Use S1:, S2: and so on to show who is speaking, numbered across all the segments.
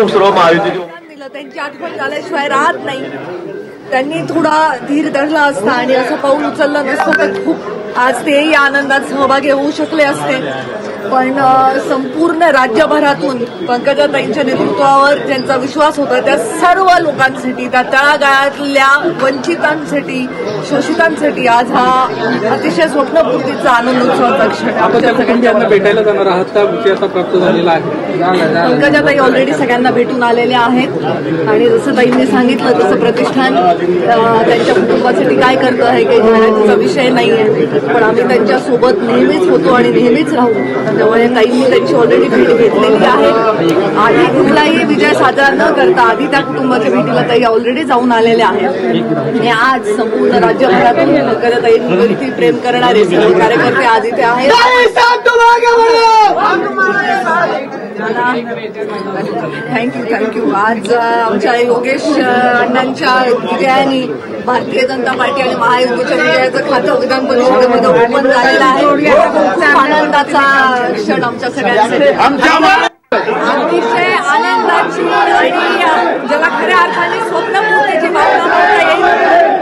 S1: सर्व महायुती
S2: त्यांची आठवण झाल्याशिवाय राहत नाही। त्यांनी थोडा धीर धरला असता आणि असं पाऊल उचललं नसतं तर खूप आज तेही आनंदात सहभागी होऊ शकले असते। पण संपूर्ण राज्यभरातून पंकजाताईंच्या नेतृत्वावर ज्यांचा विश्वास होता त्या सर्व लोकांसाठी, त्या तळागाळातल्या वंचितांसाठी, शोषितांसाठी आज हा अतिशय स्वप्नपूर्तीचा आनंदोत्सवाचा क्षण आमच्या सगळ्यांना भेटायला जाणार आहात का आता प्राप्त झालेला आहे। पंकजाताई ऑलरेडी सगळ्यांना भेटून आलेल्या आहेत आणि जसं ताईंनी सांगितलं तसं प्रतिष्ठान त्यांच्या कुटुंबासाठी काय करतं आहे काही जाण्याचा विषय नाहीये, पण आम्ही त्यांच्या सोबत नेहमीच होतो आणि नेहमीच राहू। त्यामुळे ताईंनी त्यांची ऑलरेडी भेट घेतलेली आहे। आधी कुठलाही विजय साजरा न करता आधी त्या कुटुंबाच्या भेटीला ताई ऑलरेडी जाऊन आलेल्या आहेत आणि आज संपूर्ण राज्यभरातून पंकजाताईंवरती प्रेम करणारे सर्व कार्यकर्ते आज इथे आहेत। थँक्यू। आज आमच्या योगेश अण्णांच्या विजयाने भारतीय जनता पार्टी आणि महायुतीच्या विजयाचं खातं विधान परिषदेमध्ये ओपन झालेलं आहे। खूप आनंदाचा क्षण आमच्या सगळ्यांसाठी, अतिशय आनंदाची आणि ज्याला खऱ्या अर्थाने स्वप्नपूर्तीची भावना म्हणता येईल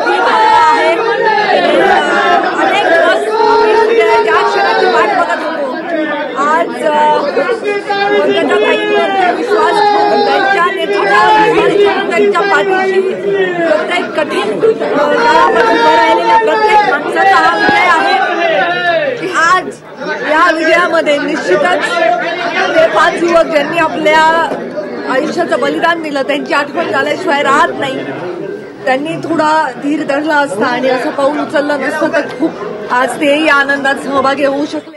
S2: ती भावना आहे। अनेक दिवस आम्ही त्या क्षणाची वाट बघत होतो। आज पंकजाताईंवर विश्वास ठेवून त्यांच्या नेतृत्वावर त्यांच्या पाठीशी प्रत्येक कठीण काळामध्ये उभं राहिलेल्या प्रत्येक माणसाचा हा विजय आहे। आज या विजयामध्ये निश्चितच ते 5 युवक ज्यांनी आपल्या आयुष्याचं बलिदान दिलं त्यांची आठवण झाल्याशिवाय राहत नाही। त्यांनी थोडा धीर धरला असता आणि असं पाऊल उचललं नसतं तर खूप आज तेही आनंदात सहभागी होऊ शकले।